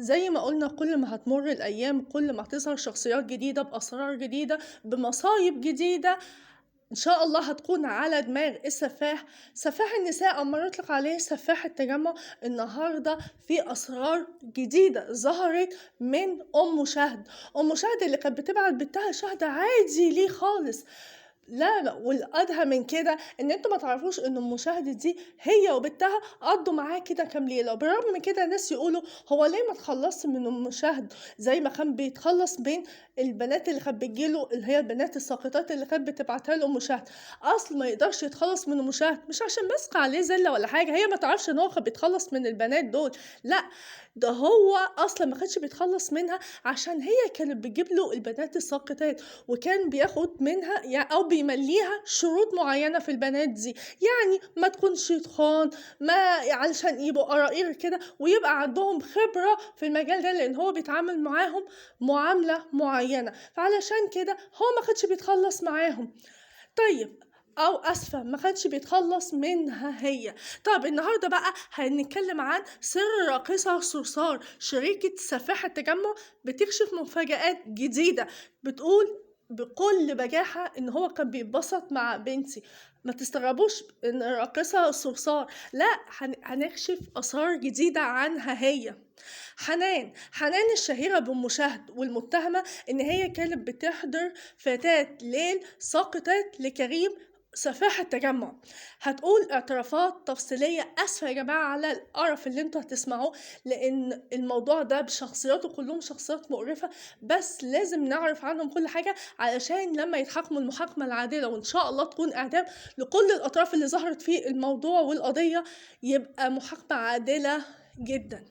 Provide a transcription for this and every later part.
زي ما قُلنا كل ما هتمُر الأيام، كل ما هتظهر شخصيات جديدة بأسرار جديدة، بمصايب جديدة، إن شاء الله هتكون على دماغ السفاح. سفاح النساء أو ما يطلق عليه سفاح التجمُّع. النهارده في أسرار جديدة ظهرت من أم شهد. أم شهد اللي كانت بتبعت بنتها شهد عادي ليه خالص. لا، لأ، والأدهى من كده إن أنتم ما تعرفوش إن أم شهد دي هي وبنتها قضّوا معاه كده كام ليلة، وبالرغم من كده ناس يقولوا هو ليه ما اتخلّصش من أم شهد زي ما كان بيتخلّص من البنات اللي كانت بتيجي له، اللي هي البنات الساقطات اللي كانت بتبعتها له أم شهد. أصل ما يقدرش يتخلّص من أم شهد مش عشان ماسكة عليه زِلّة ولا حاجة، هي ما تعرفش إن هو كان بيتخلّص من البنات دول، لأ، ده هو أصلًا ما كانش بيتخلّص منها عشان هي كانت بتجيب له البنات الساقطات، وكان بياخد منها أو بيملّيها شروط معيّنة في البنات دي، يعني ما تكونش تخان، ما علشان يبقوا قراقير كده ويبقى عندهم خبرة في المجال ده، لإن هو بيتعامل معاهم معاملة معيّنة، فعلشان كده هو ما كانش بيتخلّص معاهم. طيب، أو آسفة، ما كانش بيتخلّص منها هي. طَب النهارده بقى هنتكلّم عن سِر الراقصة صرصار، شريكة سفاح التجمُّع، بتكشف مفاجآت جديدة، بتقول بكل بجاحة إن هو كان بيتبسط مع بنتي. ما تستغربوش إن الراقصة صرصار، لأ، هنكشف أسرار جديدة عنها هي. حنان الشهيرة بأم شهد والمتهمة إن هي كانت بتحضر فتاة ليل ساقطات لكريم سفاح التجمُّع. هتقول اعترافات تفصيلية. آسفة يا جماعة على القرف اللي أنتم هتسمعوه، لإن الموضوع ده بشخصياته كلّهم شخصيات مقرفة، بس لازم نعرف عنهم كل حاجة علشان لمّا يتحاكموا المحاكمة العادلة وإن شاء الله تكون إعدام لكل الأطراف اللي ظهرت في الموضوع والقضية، يبقى محاكمة عادلة جدًا.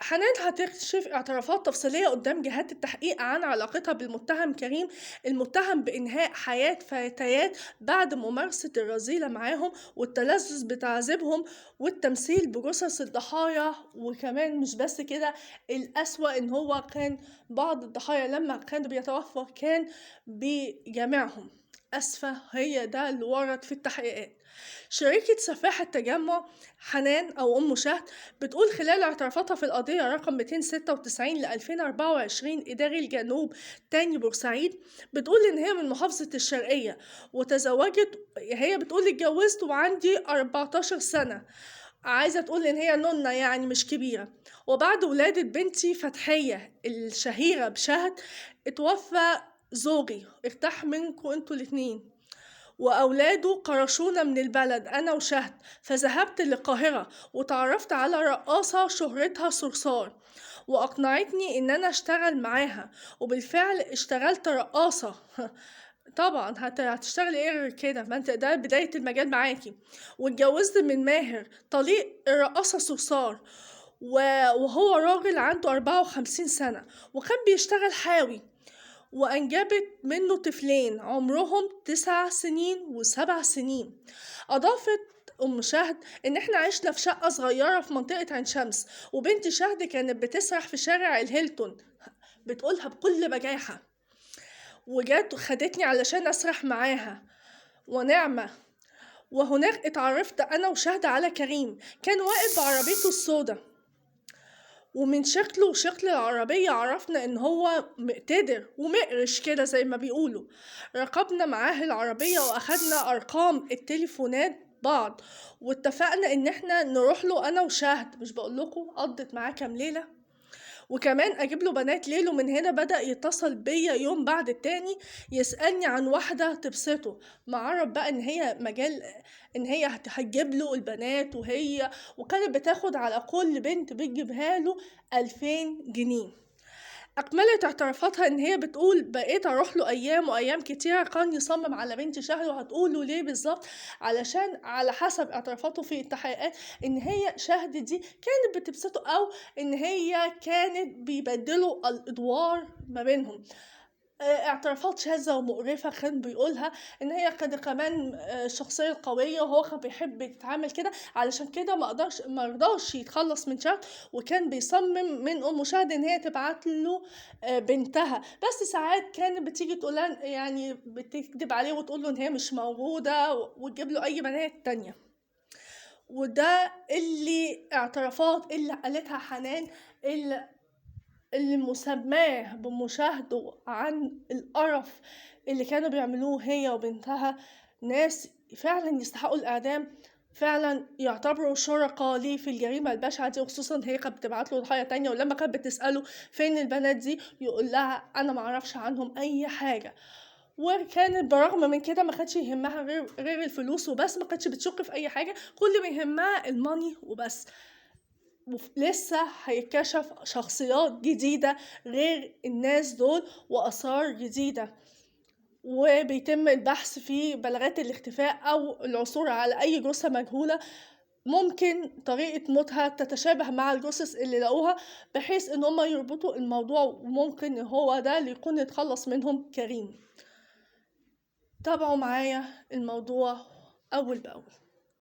حنان هتكشف اعترافات تفصيلية قدام جهات التحقيق عن علاقتها بالمتهم كريم، المتهم بإنهاء حياة فتيات بعد ممارسة الرذيلة معاهم والتلذذ بتعذيبهم والتمثيل بجثث الضحايا. وكمان مش بس كده، الأسوأ إن هو كان بعض الضحايا لما كانوا بيتوفوا كان بيجامعهم. أسفة، هي ده اللي ورد في التحقيقات. شريكة سفاح التجمع حنان أو أم شهد بتقول خلال اعترافاتها في القضية رقم 296 ل 2024 إداري الجنوب تاني بورسعيد، بتقول إن هي من محافظة الشرقية وتزوجت. هي بتقول اتجوزت وعندي 14 سنة، عايزة تقول إن هي نونة يعني مش كبيرة. وبعد ولادة بنتي فتحية الشهيرة بشهد اتوفى زوجي، ارتاح منكم انتوا الاتنين، وأولاده كرشونا من البلد أنا وشهد، فذهبت للقاهرة وتعرفت على رقاصة شهرتها صرصار وأقنعتني إن أنا أشتغل معاها، وبالفعل اشتغلت رقاصة. طبعا هتشتغلي ايه غير كده، ما انت ده بداية المجال معاكي. واتجوزت من ماهر طليق الرقاصة صرصار، وهو راجل عنده 54 سنة وكان بيشتغل حاوي، وأنجبت منه طفلين عمرهم 9 سنين و7 سنين. أضافت أم شهد إن إحنا عشنا في شقة صغيرة في منطقة عين شمس، وبنت شهد كانت بتسرح في شارع الهيلتون. بتقولها بكل بجاحة، وجت خدتني علشان أسرح معاها ونعمة. وهناك اتعرفت أنا وشهد على كريم، كان واقف بعربيته السودا، ومن شكله وشكل العربية عرفنا إن هو مقتدر ومقرش كده زي ما بيقولوا. ركبنا معاه العربية وأخدنا أرقام التليفونات بعض، واتفقنا إن احنا نروح له أنا وشهد. مش بقولكوا قضت معاه كام ليلة؟ وكمان اجيب له بنات ليله. من هنا بدأ يتصل بيا يوم بعد التاني يسألني عن واحدة تبسطه. معرف بقى ان هي مجال، ان هي هتجيب له البنات، وكانت بتاخد على كل بنت بتجيبها له 2000 جنيه. أكملت اعترافاتها إن هي بتقول بقيت أروح له أيام وأيام كتيرة كان يصمم على بنتي شهد. وهتقوله ليه بالظبط؟ علشان على حسب اعترافاته في التحقيقات إن هي شهد دي كانت بتبسطه، أو إن هي كانت بيبدلوا الأدوار ما بينهم. اعترافات شاذة ومقرفة كان بيقولها إن هي كانت كمان شخصية قوية، وهو كان بيحب يتعامل كده، علشان كده مرضاش يتخلص من شهد، وكان بيصمم من أم شهد إن هي تبعت له بنتها. بس ساعات كانت بتيجي تقول يعني بتكذب عليه وتقول له إن هي مش موجودة، وتجيب له أي بنات تانية. وده اللي اعترافات اللي قالتها حنان، اللي مسماه بمشاهده عن القرف اللي كانوا بيعملوه هي وبنتها، ناس فعلا يستحقوا الإعدام، فعلا يعتبروا شركاء ليه في الجريمة البشعة دي. وخصوصا هي كانت بتبعت له ضحايا تانية، ولما كانت بتسأله فين البنات دي يقول لها أنا معرفش عنهم أي حاجة. وكانت برغم من كده ما كانتش يهمها غير الفلوس وبس، ما كانتش بتشك في أي حاجة، كل ما يهمها الماني وبس. لسه هيكشف شخصيات جديدة غير الناس دول وأسرار جديدة، وبيتم البحث في بلاغات الاختفاء أو العثور على أي جثة مجهولة ممكن طريقة موتها تتشابه مع الجثث اللي لقوها، بحيث ان هم يربطوا الموضوع، وممكن هو ده اللي يكون يتخلص منهم كريم. تابعوا معايا الموضوع أول بأول.